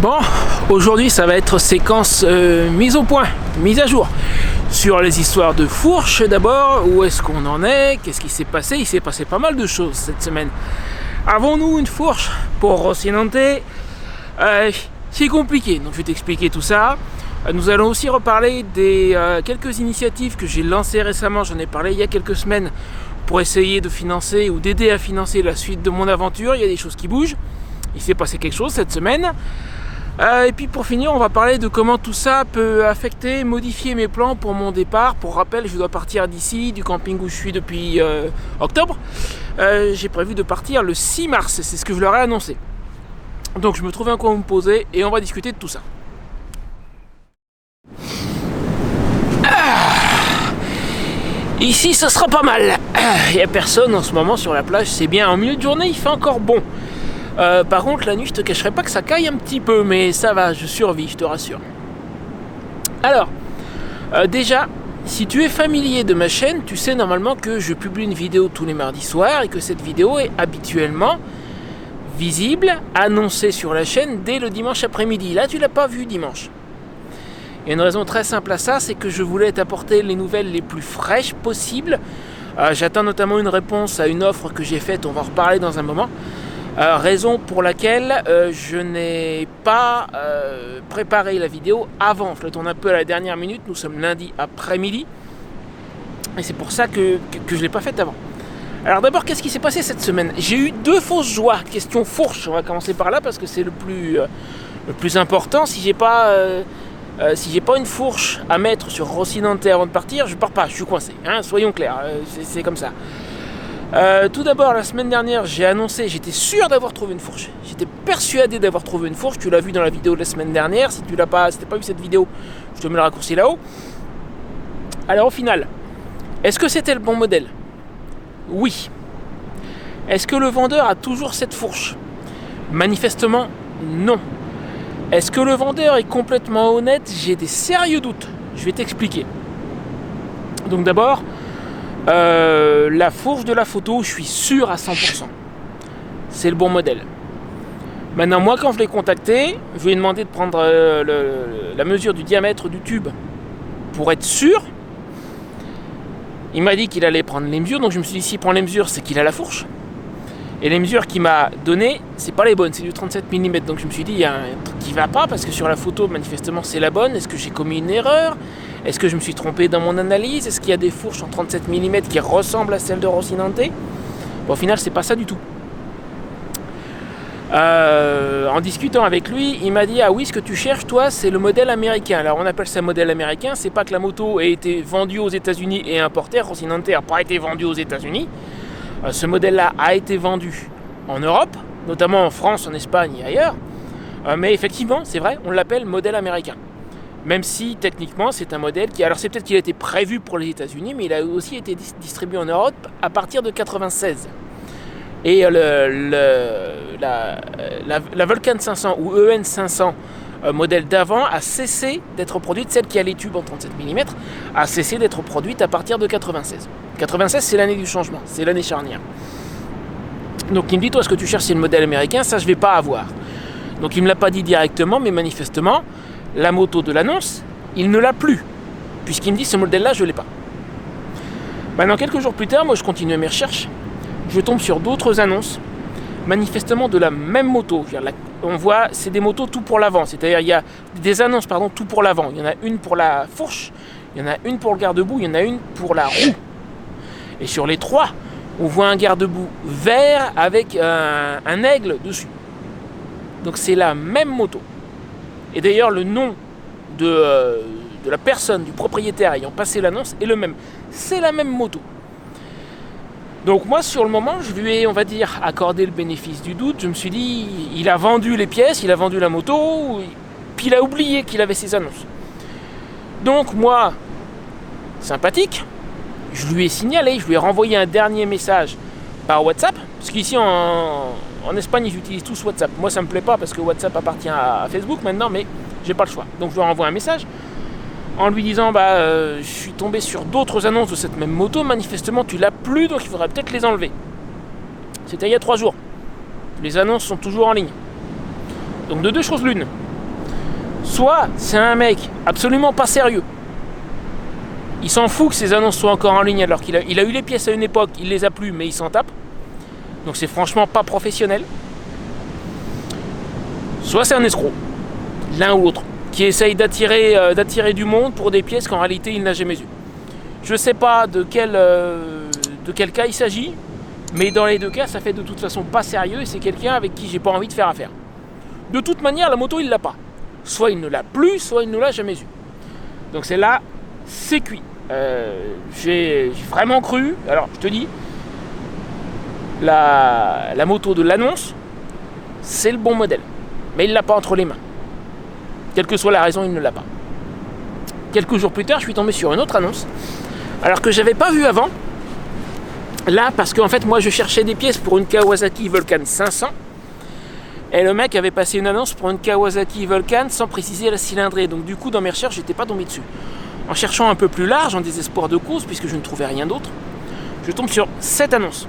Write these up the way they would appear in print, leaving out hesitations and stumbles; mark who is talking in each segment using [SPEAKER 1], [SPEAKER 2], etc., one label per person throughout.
[SPEAKER 1] Bon, aujourd'hui ça va être séquence mise au point, mise à jour sur les histoires de fourche d'abord. Où est-ce qu'on en est? Qu'est-ce qui s'est passé? Il s'est passé pas mal de choses cette semaine. Avons-nous une fourche pour Rocinante? C'est compliqué, donc je vais t'expliquer tout ça. Nous allons aussi reparler des quelques initiatives que j'ai lancées récemment. J'en ai parlé il y a quelques semaines pour essayer de financer ou d'aider à financer la suite de mon aventure. Il y a des choses qui bougent. Il s'est passé quelque chose cette semaine. Et puis pour finir, on va parler de comment tout ça peut affecter, modifier mes plans pour mon départ. Pour rappel, je dois partir d'ici, du camping où je suis depuis octobre. J'ai prévu de partir le 6 mars, c'est ce que je leur ai annoncé. Donc je me trouve un coin où me poser et on va discuter de tout ça. Ici, ça sera pas mal. Il n'y a personne en ce moment sur la plage, c'est bien. En milieu de journée, il fait encore bon. Par contre, la nuit, je te cacherai pas que ça caille un petit peu, mais ça va, je survis, je te rassure. Alors, déjà, si tu es familier de ma chaîne, tu sais normalement que je publie une vidéo tous les mardis soirs et que cette vidéo est habituellement visible, annoncée sur la chaîne dès le dimanche après-midi. Là, tu l'as pas vu dimanche. Il y a une raison très simple à ça, c'est que je voulais t'apporter les nouvelles les plus fraîches possibles. J'attends notamment une réponse à une offre que j'ai faite, on va en reparler dans un moment. Raison pour laquelle je n'ai pas préparé la vidéo avant. Je la tourne un peu à la dernière minute, nous sommes lundi après-midi. Et c'est pour ça que je ne l'ai pas faite avant. Alors d'abord, qu'est-ce qui s'est passé cette semaine? J'ai eu deux fausses joies. Question fourche, on va commencer par là parce que c'est le plus important. Si j'ai pas une fourche à mettre sur Rocinante avant de partir, je pars pas, je suis coincé. Hein, soyons clairs, c'est comme ça. Tout d'abord, la semaine dernière, j'ai annoncé, j'étais sûr d'avoir trouvé une fourche. J'étais persuadé d'avoir trouvé une fourche. Tu l'as vu dans la vidéo de la semaine dernière. Si tu n'as pas vu cette vidéo, je te mets le raccourci là-haut. Alors au final, est-ce que c'était le bon modèle? Oui. Est-ce que le vendeur a toujours cette fourche? Manifestement, non. Est-ce que le vendeur est complètement honnête? J'ai des sérieux doutes. Je vais t'expliquer. Donc d'abord, la fourche de la photo, je suis sûr à 100%. C'est le bon modèle. Maintenant, moi, quand je l'ai contacté, je lui ai demandé de prendre la mesure du diamètre du tube pour être sûr. Il m'a dit qu'il allait prendre les mesures, donc je me suis dit, s'il prend les mesures, c'est qu'il a la fourche. Et les mesures qu'il m'a données, c'est pas les bonnes, c'est du 37 mm. Donc je me suis dit, il y a un truc qui va pas, parce que sur la photo, manifestement, c'est la bonne. Est-ce que j'ai commis une erreur? Est-ce que je me suis trompé dans mon analyse? Est-ce qu'il y a des fourches en 37 mm qui ressemblent à celles de Rocinante? Bon, au final, c'est pas ça du tout. En discutant avec lui, il m'a dit, ah oui, ce que tu cherches, toi, c'est le modèle américain. Alors on appelle ça modèle américain, c'est pas que la moto ait été vendue aux États-Unis et importée. Rocinante n'a pas été vendue aux États-Unis. Ce modèle-là a été vendu en Europe, notamment en France, en Espagne et ailleurs. Mais effectivement, c'est vrai, on l'appelle modèle américain. Même si techniquement c'est un modèle qui... Alors c'est peut-être qu'il a été prévu pour les États-Unis, mais il a aussi été distribué en Europe à partir de 1996. Et la Vulcan 500 ou EN 500 modèle d'avant a cessé d'être produite, celle qui a les tubes en 37 mm, a cessé d'être produite à partir de 1996. 1996, c'est l'année du changement, c'est l'année charnière. Donc il me dit, toi, ce que tu cherches, c'est le modèle américain, ça je vais pas avoir. Donc il me l'a pas dit directement, mais manifestement, la moto de l'annonce, il ne l'a plus, puisqu'il me dit, ce modèle-là, je l'ai pas. Maintenant, quelques jours plus tard, moi je continue mes recherches, je tombe sur d'autres annonces, manifestement de la même moto. On voit, c'est des motos tout pour l'avant, c'est-à-dire il y a des annonces, tout pour l'avant. Il y en a une pour la fourche, il y en a une pour le garde-boue, il y en a une pour la roue. Et sur les trois, on voit un garde-boue vert avec un aigle dessus. Donc c'est la même moto. Et d'ailleurs, le nom de la personne, du propriétaire ayant passé l'annonce est le même. C'est la même moto. Donc moi, sur le moment, je lui ai, on va dire, accordé le bénéfice du doute. Je me suis dit, il a vendu les pièces, il a vendu la moto, puis il a oublié qu'il avait ses annonces. Donc moi, sympathique, je lui ai signalé, je lui ai renvoyé un dernier message par WhatsApp, parce qu'ici en Espagne, ils utilisent tous WhatsApp. Moi, ça me plaît pas parce que WhatsApp appartient à Facebook maintenant, mais j'ai pas le choix. Donc je lui renvoie un message en lui disant, je suis tombé sur d'autres annonces de cette même moto, manifestement tu l'as plus, donc il faudrait peut-être les enlever. C'était il y a 3 jours. Les annonces sont toujours en ligne. Donc de deux choses l'une, soit c'est un mec absolument pas sérieux. Il s'en fout que ses annonces soient encore en ligne alors qu'il a eu les pièces à une époque, il les a plus, mais il s'en tape. Donc c'est franchement pas professionnel. Soit c'est un escroc, l'un ou l'autre, qui essaye d'attirer du monde pour des pièces qu'en réalité il n'a jamais eues. Je sais pas de quel cas il s'agit, mais dans les deux cas, ça fait de toute façon pas sérieux et c'est quelqu'un avec qui j'ai pas envie de faire affaire. De toute manière, la moto il l'a pas. Soit il ne l'a plus, soit il ne l'a jamais eu. Donc c'est là, c'est cuit. J'ai vraiment cru, alors je te dis, la moto de l'annonce, c'est le bon modèle. Mais il ne l'a pas entre les mains. Quelle que soit la raison, il ne l'a pas. Quelques jours plus tard, je suis tombé sur une autre annonce, alors que j'avais pas vu avant. Là, parce qu'en fait, moi, je cherchais des pièces pour une Kawasaki Vulcan 500. Et le mec avait passé une annonce pour une Kawasaki Vulcan sans préciser la cylindrée. Donc du coup, dans mes recherches, j'étais pas tombé dessus. En cherchant un peu plus large, en désespoir de cause, puisque je ne trouvais rien d'autre, je tombe sur cette annonce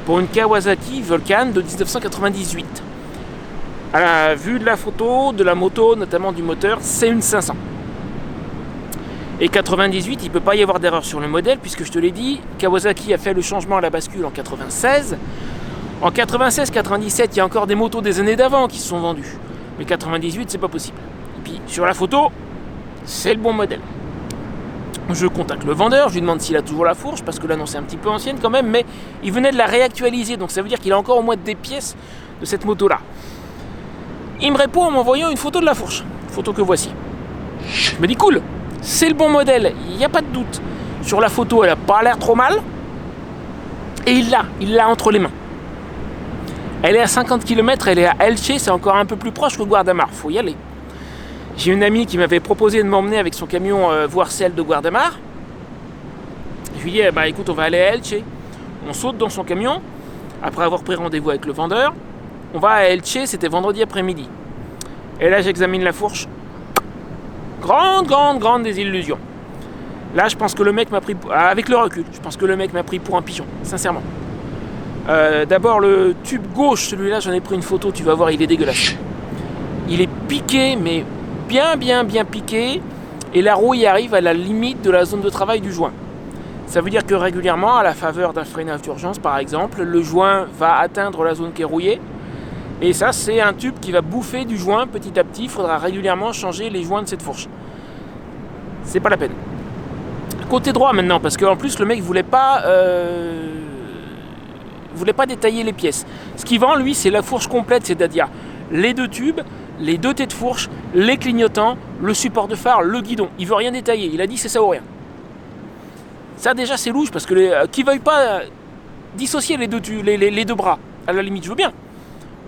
[SPEAKER 1] pour une Kawasaki Vulcan de 1998. À la vue de la photo, de la moto, notamment du moteur, c'est une 500. Et 98, il ne peut pas y avoir d'erreur sur le modèle, puisque je te l'ai dit, Kawasaki a fait le changement à la bascule en 96. En 96-97, il y a encore des motos des années d'avant qui se sont vendues. Mais 98, c'est pas possible. Et puis, sur la photo, c'est le bon modèle. Je contacte le vendeur, je lui demande s'il a toujours la fourche, parce que l'annonce est un petit peu ancienne quand même, mais il venait de la réactualiser, donc ça veut dire qu'il a encore au moins des pièces de cette moto-là. Il me répond en m'envoyant une photo de la fourche, photo que voici. Je me dis cool, c'est le bon modèle, il n'y a pas de doute. Sur la photo, elle n'a pas l'air trop mal, et il l'a entre les mains. Elle est à 50 km, elle est à Elche, c'est encore un peu plus proche que Guardamar, faut y aller. J'ai une amie qui m'avait proposé de m'emmener avec son camion voir celle de Guardamar. Je lui dis, bah écoute, on va aller à Elche. On saute dans son camion, après avoir pris rendez-vous avec le vendeur. On va à Elche, c'était vendredi après-midi. Et là, j'examine la fourche. Grande désillusion. Là, je pense que le mec m'a pris, avec le recul, je pense que le mec m'a pris pour un pigeon, sincèrement. D'abord, le tube gauche, celui-là, j'en ai pris une photo, tu vas voir, il est dégueulasse. Il est piqué, mais bien piqué, et la rouille arrive à la limite de la zone de travail du joint. Ça veut dire que régulièrement, à la faveur d'un freinage d'urgence par exemple, le joint va atteindre la zone qui est rouillée, et ça c'est un tube qui va bouffer du joint petit à petit. Il faudra régulièrement changer les joints de cette fourche. C'est pas la peine. Côté droit maintenant, parce qu'en plus le mec voulait pas détailler les pièces. Ce qu'il vend lui, c'est la fourche complète, c'est-à-dire les deux tubes, les deux têtes de fourche, les clignotants, le support de phare, le guidon. Il veut rien détailler, il a dit c'est ça ou rien. Ça déjà c'est louche, parce que qui veuille pas dissocier les deux bras, à la limite je veux bien.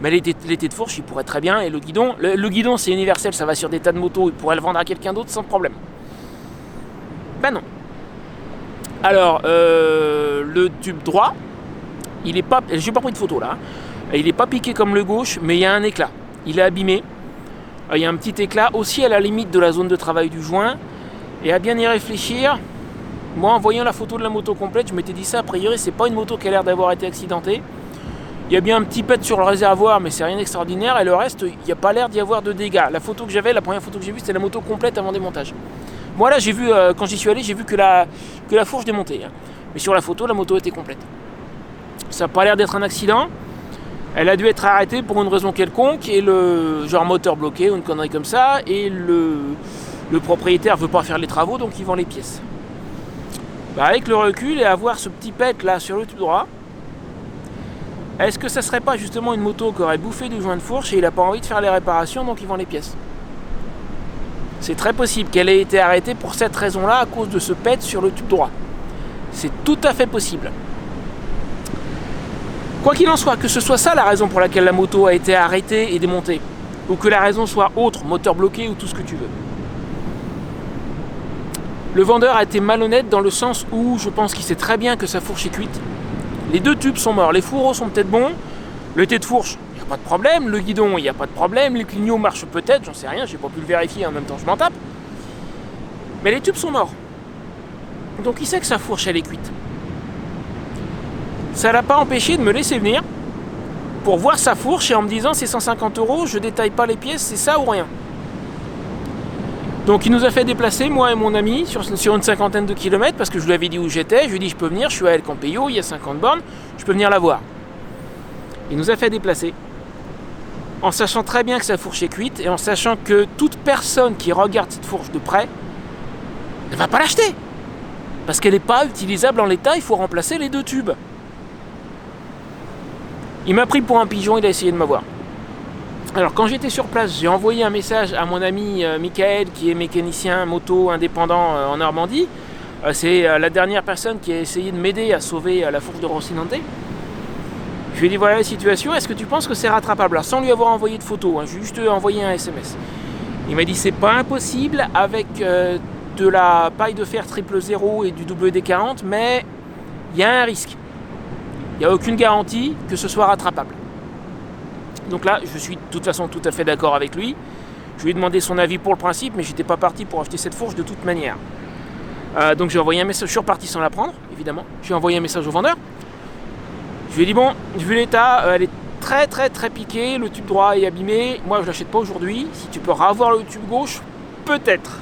[SPEAKER 1] Mais les têtes de fourche, il pourrait très bien, et le guidon c'est universel, ça va sur des tas de motos, il pourrait le vendre à quelqu'un d'autre sans problème. Ben non. Alors, le tube droit, il est pas, j'ai pas pris de photo là, hein. Il est pas piqué comme le gauche, mais il y a un éclat. Il est abîmé. Il y a un petit éclat aussi à la limite de la zone de travail du joint. Et à bien y réfléchir, moi en voyant la photo de la moto complète, je m'étais dit ça, a priori c'est pas une moto qui a l'air d'avoir été accidentée. Il y a bien un petit pet sur le réservoir, mais c'est rien d'extraordinaire, et le reste, il n'y a pas l'air d'y avoir de dégâts. La première photo que j'ai vue, c'était la moto complète avant démontage. Moi là, j'ai vu, quand j'y suis allé, j'ai vu que la fourche démontée. Hein. Mais sur la photo, la moto était complète. Ça n'a pas l'air d'être un accident. Elle a dû être arrêtée pour une raison quelconque, et genre moteur bloqué ou une connerie comme ça, et le propriétaire veut pas faire les travaux, donc il vend les pièces. Bah, avec le recul et avoir ce petit pet là sur le tube droit, est-ce que ça serait pas justement une moto qui aurait bouffé du joint de fourche et il a pas envie de faire les réparations, donc il vend les pièces? C'est très possible qu'elle ait été arrêtée pour cette raison-là, à cause de ce pet sur le tube droit. C'est tout à fait possible. Quoi qu'il en soit, que ce soit ça la raison pour laquelle la moto a été arrêtée et démontée, ou que la raison soit autre, moteur bloqué ou tout ce que tu veux. Le vendeur a été malhonnête dans le sens où je pense qu'il sait très bien que sa fourche est cuite. Les deux tubes sont morts, les fourreaux sont peut-être bons, le tête de fourche, il n'y a pas de problème, le guidon, il n'y a pas de problème, les clignots marchent peut-être, j'en sais rien, j'ai pas pu le vérifier, en même temps je m'en tape. Mais les tubes sont morts. Donc il sait que sa fourche elle est cuite. Ça l'a pas empêché de me laisser venir pour voir sa fourche et en me disant c'est 150 €, je détaille pas les pièces, c'est ça ou rien. Donc il nous a fait déplacer, moi et mon ami, sur une cinquantaine de kilomètres, parce que je lui avais dit où j'étais. Je lui ai dit je peux venir, je suis à El Campello, il y a 50 bornes, je peux venir la voir. Il nous a fait déplacer, en sachant très bien que sa fourche est cuite, et en sachant que toute personne qui regarde cette fourche de près ne va pas l'acheter. Parce qu'elle n'est pas utilisable en l'état, il faut remplacer les 2 tubes. Il m'a pris pour un pigeon, il a essayé de m'avoir. Alors quand j'étais sur place, j'ai envoyé un message à mon ami Michael, qui est mécanicien moto indépendant en Normandie. C'est la dernière personne qui a essayé de m'aider à sauver la fourche de Rocinante. Je lui ai dit voilà la situation, est-ce que tu penses que c'est rattrapable? Alors sans lui avoir envoyé de photos, j'ai juste envoyé un SMS. Il m'a dit c'est pas impossible avec de la paille de fer 000 et du WD-40, mais il y a un risque. Il n'y a aucune garantie que ce soit rattrapable. Donc là, je suis de toute façon tout à fait d'accord avec lui. Je lui ai demandé son avis pour le principe, mais j'étais pas parti pour acheter cette fourche de toute manière. Donc j'ai envoyé un message, je suis reparti sans la prendre, évidemment. J'ai envoyé un message au vendeur. Je lui ai dit bon, vu l'état, elle est très très très piquée, le tube droit est abîmé. Moi je l'achète pas aujourd'hui. Si tu peux ravoir le tube gauche, peut-être.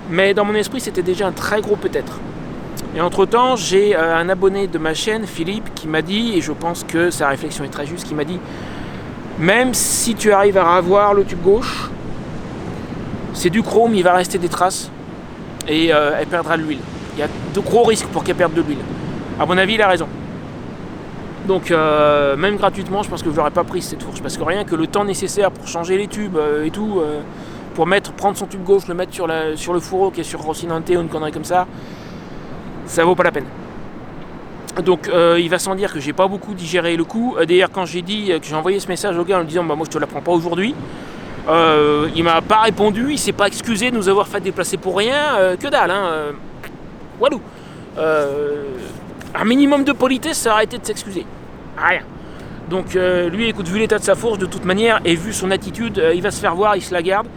[SPEAKER 1] Mais dans mon esprit, c'était déjà un très gros peut-être. Et entre-temps, j'ai un abonné de ma chaîne, Philippe, qui m'a dit, et je pense que sa réflexion est très juste, qui m'a dit même si tu arrives à ravoir le tube gauche, c'est du chrome, il va rester des traces et elle perdra de l'huile. Il y a de gros risques pour qu'elle perde de l'huile. À mon avis, il a raison. Donc même gratuitement, je pense que je n'aurais pas pris cette fourche, parce que rien que le temps nécessaire pour changer les tubes et tout, pour prendre son tube gauche, le mettre sur le fourreau qui est sur Rocinante ou une connerie comme ça vaut pas la peine. Donc il va sans dire que j'ai pas beaucoup digéré le coup. D'ailleurs quand j'ai dit que j'ai envoyé ce message au gars en lui disant bah moi je te la prends pas aujourd'hui, il m'a pas répondu, il s'est pas excusé de nous avoir fait déplacer pour rien, que dalle hein. Walou. Un minimum de politesse, ça aurait été de s'excuser. Rien. Donc lui écoute, vu l'état de sa fourche de toute manière et vu son attitude, il va se faire voir, il se la garde,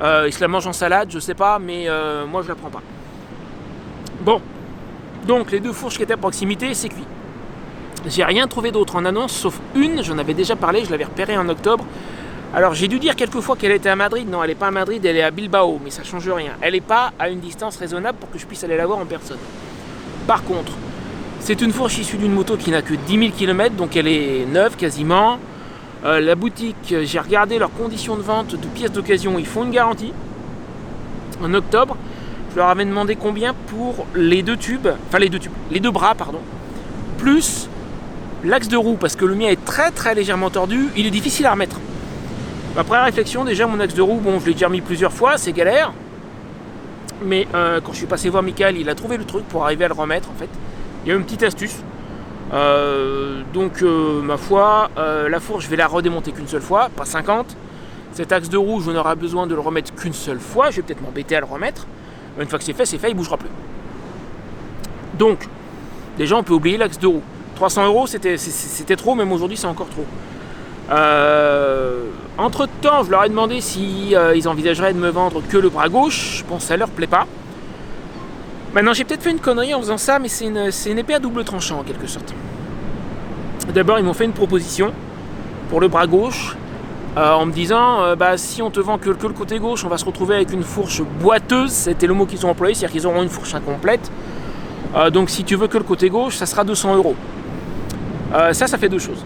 [SPEAKER 1] il se la mange en salade, je sais pas, mais moi je la prends pas. Bon. Donc les 2 fourches qui étaient à proximité, c'est cuit. J'ai rien trouvé d'autre en annonce, sauf une, j'en avais déjà parlé, je l'avais repérée en octobre. Alors j'ai dû dire quelques fois qu'elle était à Madrid. Non, elle n'est pas à Madrid, elle est à Bilbao, mais ça change rien. Elle n'est pas à une distance raisonnable pour que je puisse aller la voir en personne. Par contre, c'est une fourche issue d'une moto qui n'a que 10 000 km, donc elle est neuve quasiment. La boutique, j'ai regardé leurs conditions de vente de pièces d'occasion, ils font une garantie. En octobre, je leur avais demandé combien pour les 2 bras, plus l'axe de roue, parce que le mien est très très légèrement tordu, il est difficile à remettre. Après réflexion, déjà mon axe de roue, bon je l'ai déjà remis plusieurs fois, c'est galère. Mais quand je suis passé voir Michael, il a trouvé le truc pour arriver à le remettre en fait. Il y a une petite astuce. Ma foi, la fourche je vais la redémonter qu'une seule fois, pas 50. Cet axe de roue, je n'aurai besoin de le remettre qu'une seule fois, je vais peut-être m'embêter à le remettre. Une fois que c'est fait, il ne bougera plus. Donc, déjà, on peut oublier l'axe de roue. 300 €, c'était trop, même aujourd'hui, c'est encore trop. Entre-temps, je leur ai demandé si ils envisageraient de me vendre que le bras gauche. Bon, ça leur plaît pas. Maintenant, j'ai peut-être fait une connerie en faisant ça, mais c'est une épée à double tranchant, en quelque sorte. D'abord, ils m'ont fait une proposition pour le bras gauche. En me disant si on te vend que le côté gauche, on va se retrouver avec une fourche boiteuse, c'était le mot qu'ils ont employé, c'est-à-dire qu'ils auront une fourche incomplète. Donc si tu veux que le côté gauche, ça sera 200 €. Ça fait 2 choses.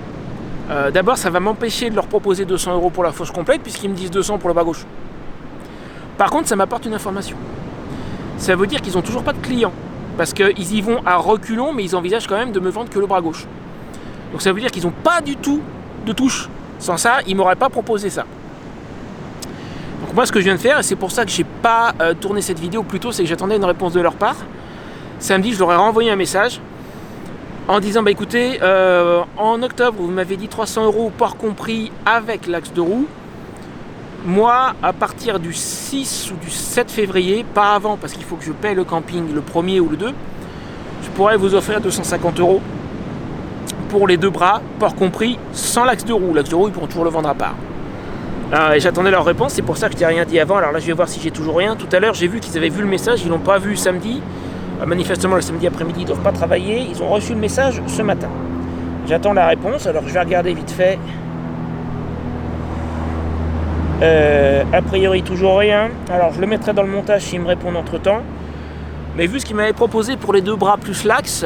[SPEAKER 1] D'abord, ça va m'empêcher de leur proposer 200 € pour la fourche complète, puisqu'ils me disent 200 pour le bras gauche. Par contre, ça m'apporte une information. Ça veut dire qu'ils n'ont toujours pas de clients, parce qu'ils y vont à reculons, mais ils envisagent quand même de me vendre que le bras gauche. Donc ça veut dire qu'ils n'ont pas du tout de touche. Sans ça, ils ne m'auraient pas proposé ça. Donc moi, ce que je viens de faire, et c'est pour ça que je n'ai pas tourné cette vidéo plus tôt, c'est que j'attendais une réponse de leur part. Samedi, je leur ai renvoyé un message en disant, écoutez, en octobre, vous m'avez dit 300 € port compris avec l'axe de roue. Moi, à partir du 6 ou du 7 février, pas avant, parce qu'il faut que je paye le camping le 1er ou le 2, je pourrais vous offrir 250 € pour les 2 bras, port compris, sans l'axe de roue. L'axe de roue, ils pourront toujours le vendre à part. Et j'attendais leur réponse, c'est pour ça que je t'ai rien dit avant. Alors là, je vais voir si j'ai toujours rien. Tout à l'heure, j'ai vu qu'ils avaient vu le message, ils l'ont pas vu samedi. Manifestement, le samedi après-midi, ils ne doivent pas travailler. Ils ont reçu le message ce matin. J'attends la réponse, alors je vais regarder vite fait. A priori toujours rien. Alors je le mettrai dans le montage s'il me répond entre temps. Mais vu ce qu'il m'avait proposé pour les 2 bras plus l'axe,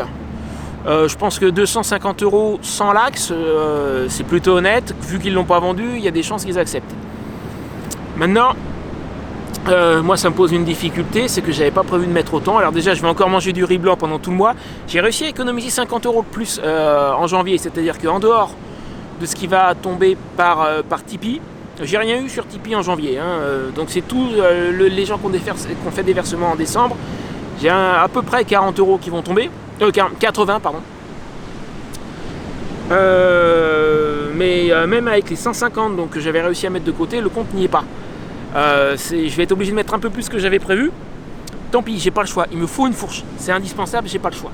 [SPEAKER 1] je pense que 250 € sans l'axe, c'est plutôt honnête. Vu qu'ils ne l'ont pas vendu, il y a des chances qu'ils acceptent. Maintenant, moi ça me pose une difficulté, c'est que j'avais pas prévu de mettre autant. Alors déjà je vais encore manger du riz blanc pendant tout le mois. J'ai réussi à économiser 50 € de plus en janvier, c'est-à-dire qu'en dehors de ce qui va tomber par Tipeee, j'ai rien eu sur Tipeee en janvier, hein. Donc c'est tout les gens qui ont fait des versements en décembre. J'ai à peu près 40 € qui vont tomber, 80 pardon. Mais même avec les 150 donc, que j'avais réussi à mettre de côté, le compte n'y est pas. Je vais être obligé de mettre un peu plus que j'avais prévu. Tant pis, j'ai pas le choix. Il me faut une fourche. C'est indispensable, j'ai pas le choix.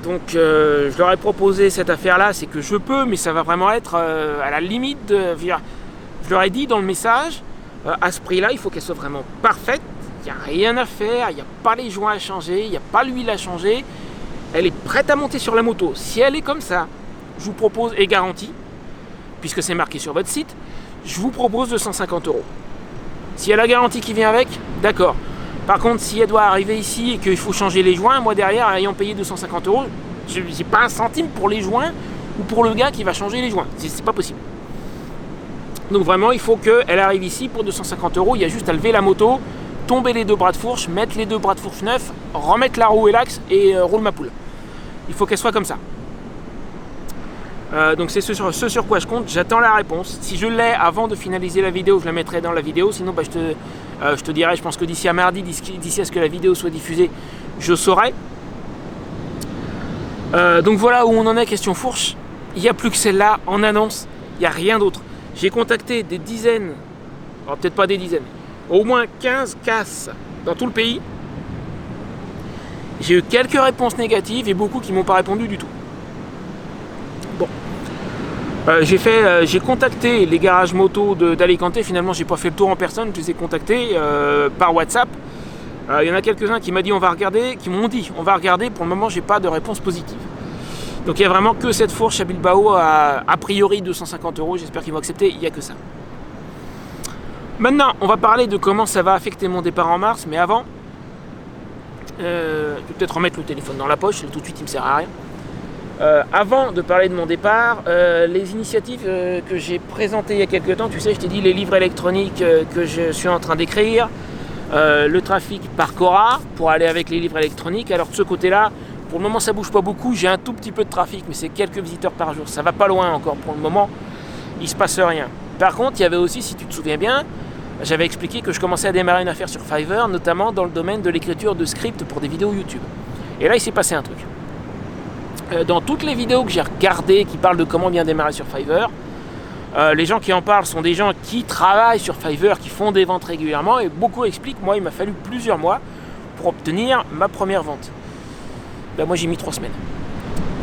[SPEAKER 1] Donc je leur ai proposé cette affaire-là, c'est que je peux, mais ça va vraiment être à la limite de. Je leur ai dit dans le message, à ce prix-là, il faut qu'elle soit vraiment parfaite. Il n'y a rien à faire, il n'y a pas les joints à changer, il n'y a pas l'huile à changer. Elle est prête à monter sur la moto. Si elle est comme ça, je vous propose, et garantie, puisque c'est marqué sur votre site, je vous propose 250 €. Si elle a la garantie qui vient avec, d'accord. Par contre, si elle doit arriver ici et qu'il faut changer les joints, moi derrière, ayant payé 250 €, je n'ai pas un centime pour les joints ou pour le gars qui va changer les joints. C'est pas possible. Donc vraiment, il faut qu'elle arrive ici pour 250 €. Il y a juste à lever la moto, tomber les 2 bras de fourche, mettre les 2 bras de fourche neufs, remettre la roue et l'axe et roule ma poule. Il faut qu'elle soit comme ça. Donc c'est ce sur quoi je compte. J'attends la réponse. Si je l'ai avant de finaliser la vidéo, je la mettrai dans la vidéo. Sinon, je te dirai, je pense que d'ici à mardi, d'ici à ce que la vidéo soit diffusée, je saurai. Donc voilà où on en est question fourche. Il n'y a plus que celle-là en annonce. Il n'y a rien d'autre. J'ai contacté des dizaines, alors peut-être pas des dizaines, au moins 15 casses dans tout le pays. J'ai eu quelques réponses négatives et beaucoup qui m'ont pas répondu du tout. Bon. J'ai contacté les garages moto d'Alicante. Finalement, j'ai pas fait le tour en personne. Je les ai contactés par WhatsApp. Il y en a quelques-uns qui m'ont dit on va regarder. Pour le moment, j'ai pas de réponse positive. Donc il y a vraiment que cette fourche à Bilbao à priori 250 €. J'espère qu'ils vont accepter. Il n'y a que ça. Maintenant, on va parler de comment ça va affecter mon départ en mars. Mais avant, je vais peut-être remettre le téléphone dans la poche. Tout de suite, il me sert à rien. Avant de parler de mon départ, les initiatives que j'ai présentées il y a quelques temps, tu sais, je t'ai dit les livres électroniques que je suis en train d'écrire, le trafic par Cora pour aller avec les livres électroniques. Alors de ce côté-là, pour le moment ça bouge pas beaucoup, j'ai un tout petit peu de trafic, mais c'est quelques visiteurs par jour, ça va pas loin encore pour le moment, il se passe rien. Par contre, il y avait aussi, si tu te souviens bien, j'avais expliqué que je commençais à démarrer une affaire sur Fiverr, notamment dans le domaine de l'écriture de scripts pour des vidéos YouTube. Et là, il s'est passé un truc. Dans toutes les vidéos que j'ai regardées qui parlent de comment bien démarrer sur Fiverr, les gens qui en parlent sont des gens qui travaillent sur Fiverr, qui font des ventes régulièrement, et beaucoup expliquent, moi il m'a fallu plusieurs mois pour obtenir ma première vente. Ben, moi j'ai mis 3 semaines.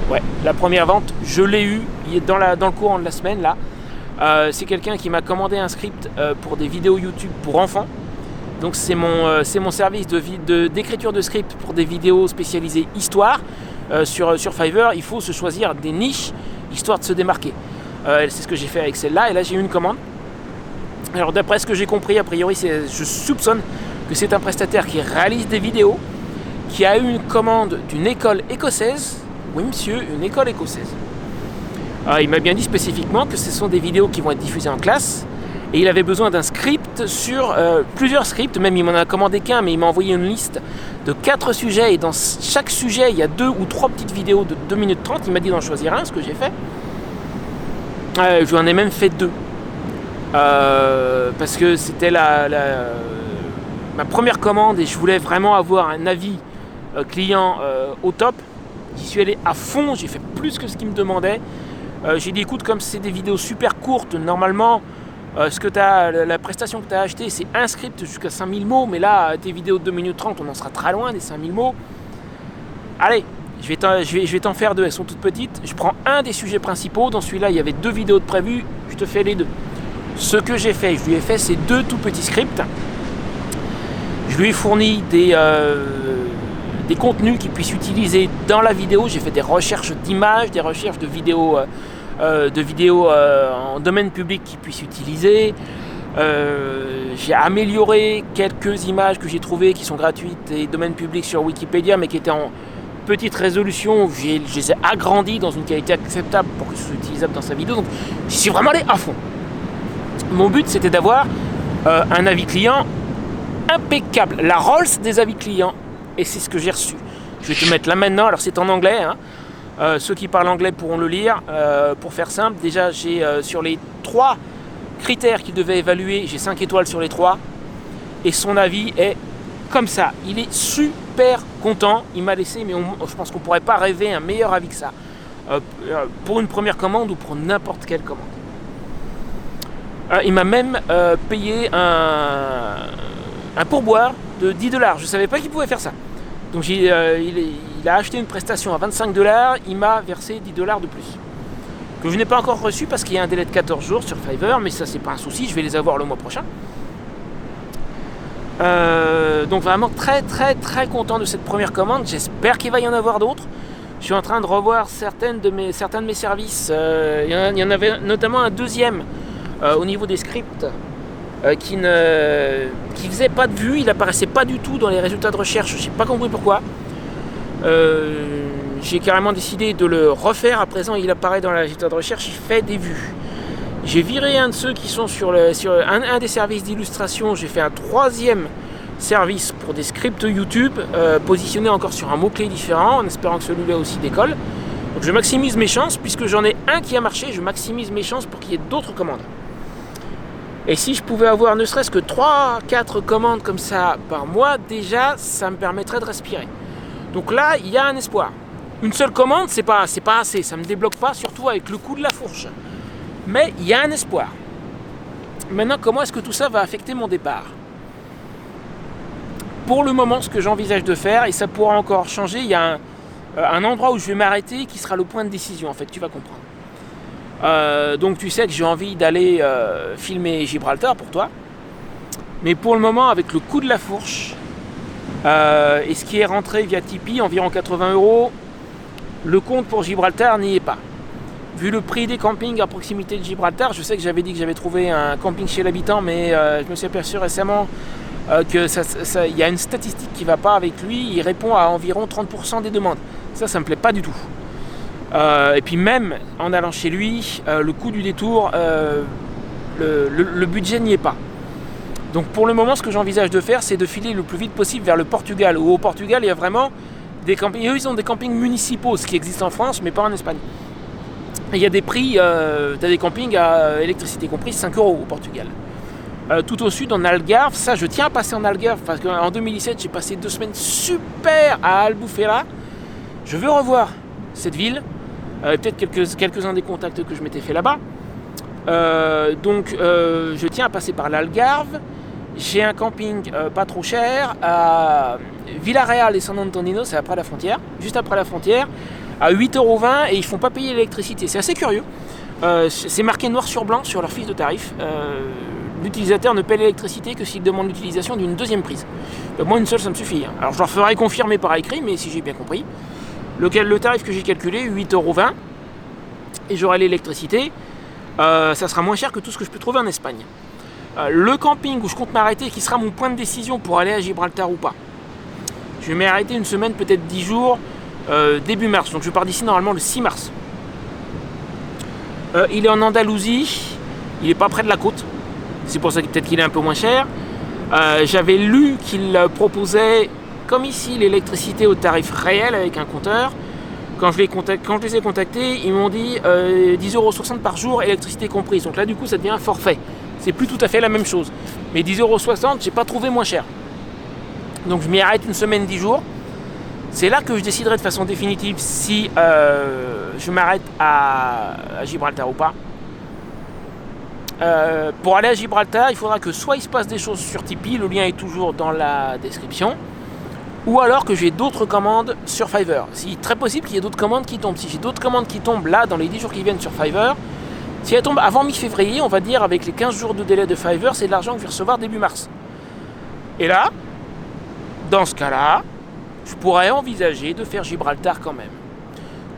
[SPEAKER 1] Ouais, la première vente, je l'ai eue dans le courant de la semaine là. C'est quelqu'un qui m'a commandé un script pour des vidéos YouTube pour enfants. Donc c'est mon service d'écriture de script pour des vidéos spécialisées histoire. Sur Fiverr, il faut se choisir des niches histoire de se démarquer. C'est ce que j'ai fait avec celle-là, et là j'ai eu une commande. Alors d'après ce que j'ai compris, a priori je soupçonne que c'est un prestataire qui réalise des vidéos, qui a eu une commande d'une école écossaise. Oui monsieur, une école écossaise. Il m'a bien dit spécifiquement que ce sont des vidéos qui vont être diffusées en classe, et il avait besoin d'un script sur plusieurs scripts, même il m'en a commandé qu'un, mais il m'a envoyé une liste de 4 sujets, et dans chaque sujet il y a 2 ou 3 petites vidéos de 2 minutes 30, il m'a dit d'en choisir un, ce que j'ai fait. Je lui en ai même fait 2. Parce que c'était ma première commande, et je voulais vraiment avoir un avis client au top. J'y suis allé à fond, j'ai fait plus que ce qu'il me demandait. J'ai dit écoute, comme c'est des vidéos super courtes, normalement la prestation que tu as achetée, c'est un script jusqu'à 5000 mots, mais là tes vidéos de 2 minutes 30, on en sera très loin des 5000 mots. Allez, je vais t'en faire 2, elles sont toutes petites. Je prends un des sujets principaux, dans celui-là il y avait 2 vidéos de prévues, je te fais les 2. Ce que j'ai fait, je lui ai fait ces 2 tout petits scripts. Je lui ai fourni des contenus qu'il puisse utiliser dans la vidéo. J'ai fait des recherches d'images, des recherches de vidéos de vidéos en domaine public qu'ils puissent utiliser. J'ai amélioré quelques images que j'ai trouvées qui sont gratuites et domaine public sur Wikipédia, mais qui étaient en petite résolution. Je les ai agrandies dans une qualité acceptable pour que ce soit utilisable dans sa vidéo. Donc j'y suis vraiment allé à fond. Mon but, c'était d'avoir un avis client impeccable, la Rolls des avis clients, et c'est ce que j'ai reçu. Je vais te mettre là maintenant, alors c'est en anglais, hein. Ceux qui parlent anglais pourront le lire. Pour faire simple, déjà j'ai sur les 3 critères qu'il devait évaluer, j'ai 5 étoiles sur les 3, et son avis est comme ça. Il est super content, il m'a laissé, mais je pense qu'on ne pourrait pas rêver un meilleur avis que ça, pour une première commande ou pour n'importe quelle commande. Il m'a même payé un pourboire de $10. Je ne savais pas qu'il pouvait faire ça. Donc il a acheté une prestation à $25, il m'a versé $10 de plus. Que je n'ai pas encore reçu parce qu'il y a un délai de 14 jours sur Fiverr, mais ça c'est pas un souci, je vais les avoir le mois prochain. Donc vraiment très très très content de cette première commande, j'espère qu'il va y en avoir d'autres. Je suis en train de revoir certains de mes services, il y en avait notamment un deuxième au niveau des scripts qui faisait pas de vue, il apparaissait pas du tout dans les résultats de recherche, je n'ai pas compris pourquoi. J'ai carrément décidé de le refaire, à présent il apparaît dans les résultats de recherche, il fait des vues. J'ai viré un de ceux qui sont sur un des services d'illustration, j'ai fait un 3e service pour des scripts YouTube, positionné encore sur un mot-clé différent, en espérant que celui-là aussi décolle. Donc je maximise mes chances, puisque j'en ai un qui a marché, je maximise mes chances pour qu'il y ait d'autres commandes. Et si je pouvais avoir ne serait-ce que 3-4 commandes comme ça par mois, déjà ça me permettrait de respirer. Donc là, il y a un espoir. Une seule commande, c'est pas assez, ça ne me débloque pas, surtout avec le coup de la fourche. Mais il y a un espoir. Maintenant, comment est-ce que tout ça va affecter mon départ ? Pour le moment, ce que j'envisage de faire, et ça pourra encore changer, il y a un endroit où je vais m'arrêter qui sera le point de décision, en fait, tu vas comprendre. Donc tu sais que j'ai envie d'aller filmer Gibraltar pour toi. Mais pour le moment, avec le coup de la fourche, et ce qui est rentré via Tipeee, environ 80 €, le compte pour Gibraltar n'y est pas. Vu le prix des campings à proximité de Gibraltar, je sais que j'avais dit que j'avais trouvé un camping chez l'habitant, mais je me suis aperçu récemment qu'il y a une statistique qui ne va pas avec lui, il répond à environ 30% des demandes. Ça me plaît pas du tout. Et puis même en allant chez lui, le coût du détour, le budget n'y est pas. Donc pour le moment, ce que j'envisage de faire, c'est de filer le plus vite possible vers le Portugal, où au Portugal, il y a vraiment des campings. Eux, ils ont des campings municipaux, ce qui existe en France, mais pas en Espagne. Et il y a des prix, tu as des campings à électricité comprise, 5 € au Portugal. Tout au sud, en Algarve, ça je tiens à passer en Algarve, parce qu'en 2017, j'ai passé 2 semaines super à Albufeira. Je veux revoir cette ville, peut-être quelques-uns des contacts que je m'étais fait là-bas. Donc je tiens à passer par l'Algarve. J'ai un camping pas trop cher à Villarreal et San Antonino, c'est après la frontière, juste après la frontière, à 8,20 € et ils font pas payer l'électricité. C'est assez curieux. C'est marqué noir sur blanc sur leur fiche de tarif. L'utilisateur ne paie l'électricité que s'il demande l'utilisation d'une deuxième prise. Moi, une seule, ça me suffit. Alors je leur ferai confirmer par écrit, mais si j'ai bien compris. Le tarif que j'ai calculé, 8,20 €, et j'aurai l'électricité. Ça sera moins cher que tout ce que je peux trouver en Espagne. Le camping où je compte m'arrêter, qui sera mon point de décision pour aller à Gibraltar ou pas. Je vais m'arrêter une semaine, peut-être 10 jours, début mars. Donc je pars d'ici normalement le 6 mars. Il est en Andalousie, il n'est pas près de la côte. C'est pour ça que peut-être qu'il est un peu moins cher. J'avais lu qu'il proposait, comme ici, l'électricité au tarif réel avec un compteur. Quand je les ai contactés, ils m'ont dit 10,60 € par jour, électricité comprise. Donc là, du coup, ça devient un forfait. C'est plus tout à fait la même chose. Mais 10,60 €, j'ai pas trouvé moins cher. Donc je m'y arrête une semaine, 10 jours. C'est là que je déciderai de façon définitive si je m'arrête à Gibraltar ou pas. Pour aller à Gibraltar, il faudra que soit il se passe des choses sur Tipeee, le lien est toujours dans la description, ou alors que j'ai d'autres commandes sur Fiverr. C'est très possible qu'il y ait d'autres commandes qui tombent. Si j'ai d'autres commandes qui tombent là, dans les 10 jours qui viennent sur Fiverr, si elles tombent avant mi-février, on va dire avec les 15 jours de délai de Fiverr, c'est de l'argent que je vais recevoir début mars. Et là, dans ce cas-là, je pourrais envisager de faire Gibraltar quand même.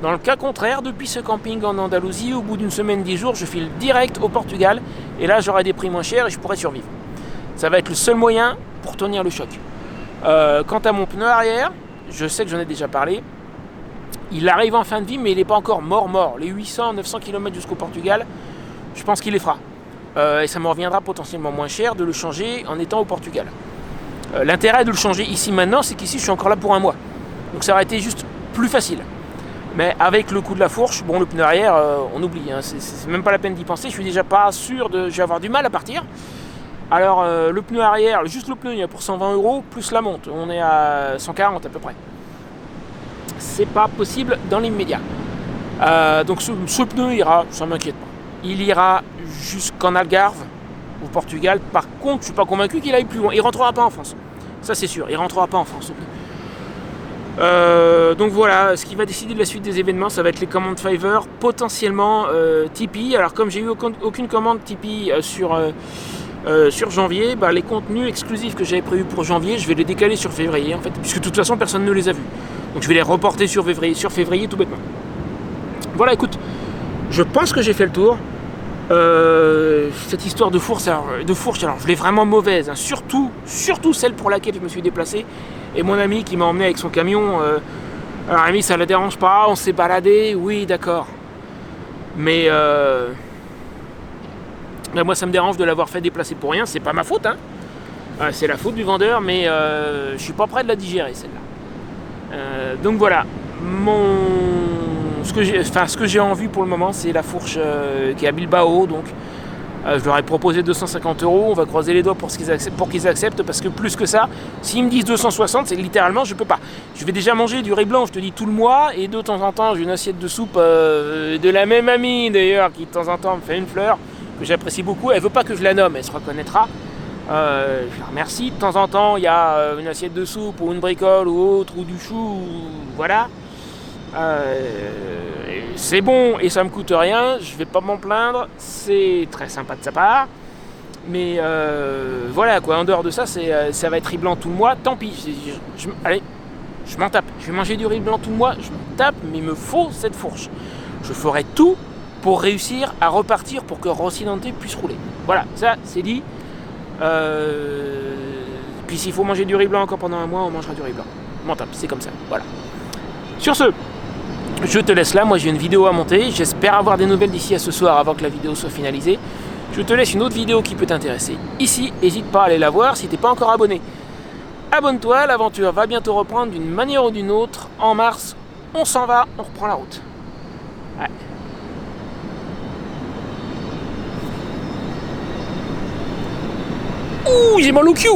[SPEAKER 1] Dans le cas contraire, depuis ce camping en Andalousie, au bout d'une semaine, 10 jours, je file direct au Portugal. Et là, j'aurai des prix moins chers et je pourrai survivre. Ça va être le seul moyen pour tenir le choc. Quant à mon pneu arrière, je sais que j'en ai déjà parlé. Il arrive en fin de vie, mais il n'est pas encore mort. Les 800-900 km jusqu'au Portugal, je pense qu'il les fera. Et ça me reviendra potentiellement moins cher de le changer en étant au Portugal. L'intérêt de le changer ici maintenant, c'est qu'ici, je suis encore là pour un mois. Donc ça aurait été juste plus facile. Mais avec le coup de la fourche, bon, le pneu arrière, on oublie. Hein, c'est même pas la peine d'y penser. Je suis déjà pas sûr je vais avoir du mal à partir. Alors, le pneu arrière, juste le pneu, il y a pour 120 €, plus la monte. On est à 140 à peu près. C'est pas possible dans l'immédiat. Donc ce pneu ira, ça m'inquiète pas. Il ira jusqu'en Algarve, au Portugal. Par contre, je suis pas convaincu qu'il aille plus loin. Il rentrera pas en France. Ça c'est sûr, il rentrera pas en France. Donc voilà, ce qui va décider de la suite des événements, ça va être les commandes Fiverr, potentiellement Tipeee. Alors comme j'ai eu aucune commande Tipeee sur janvier, les contenus exclusifs que j'avais prévus pour janvier, je vais les décaler sur février en fait, puisque de toute façon personne ne les a vus. Donc je vais les reporter sur février tout bêtement. Voilà, écoute, je pense que j'ai fait le tour. Cette histoire de fourche, alors je l'ai vraiment mauvaise, hein. Surtout celle pour laquelle je me suis déplacé. Et mon ami qui m'a emmené avec son camion, alors ami, ça ne la dérange pas, on s'est baladé, oui d'accord. Mais moi ça me dérange de l'avoir fait déplacer pour rien, c'est pas ma faute, hein. C'est la faute du vendeur, mais je suis pas prêt de la digérer celle-là. Donc voilà, ce que j'ai en vue pour le moment, c'est la fourche qui est à Bilbao, donc je leur ai proposé 250 €, on va croiser les doigts pour qu'ils acceptent, parce que plus que ça, s'ils me disent 260, c'est littéralement, je peux pas. Je vais déjà manger du riz blanc, je te dis, tout le mois, et de temps en temps, j'ai une assiette de soupe de la même amie d'ailleurs, qui de temps en temps me fait une fleur, que j'apprécie beaucoup. Elle veut pas que je la nomme, elle se reconnaîtra. Je la remercie. De temps en temps, il y a une assiette de soupe, ou une bricole, ou autre, ou du chou, ou voilà. C'est bon et ça me coûte rien, je vais pas m'en plaindre, c'est très sympa de sa part, mais voilà quoi, en dehors de ça, ça va être riz blanc tout le mois, tant pis, allez, je m'en tape, je vais manger du riz blanc tout le mois, je m'en tape, mais il me faut cette fourche. Je ferai tout pour réussir à repartir pour que Rocinante puisse rouler. Voilà, ça c'est dit. Puis s'il faut manger du riz blanc encore pendant un mois, on mangera du riz blanc. Je m'en tape, c'est comme ça, voilà. Sur ce, je te laisse là, moi j'ai une vidéo à monter, j'espère avoir des nouvelles d'ici à ce soir avant que la vidéo soit finalisée. Je te laisse une autre vidéo qui peut t'intéresser ici, n'hésite pas à aller la voir si t'es pas encore abonné. Abonne-toi, l'aventure va bientôt reprendre d'une manière ou d'une autre. En mars, on s'en va, on reprend la route. Ouais. Ouh, j'ai mal au cul.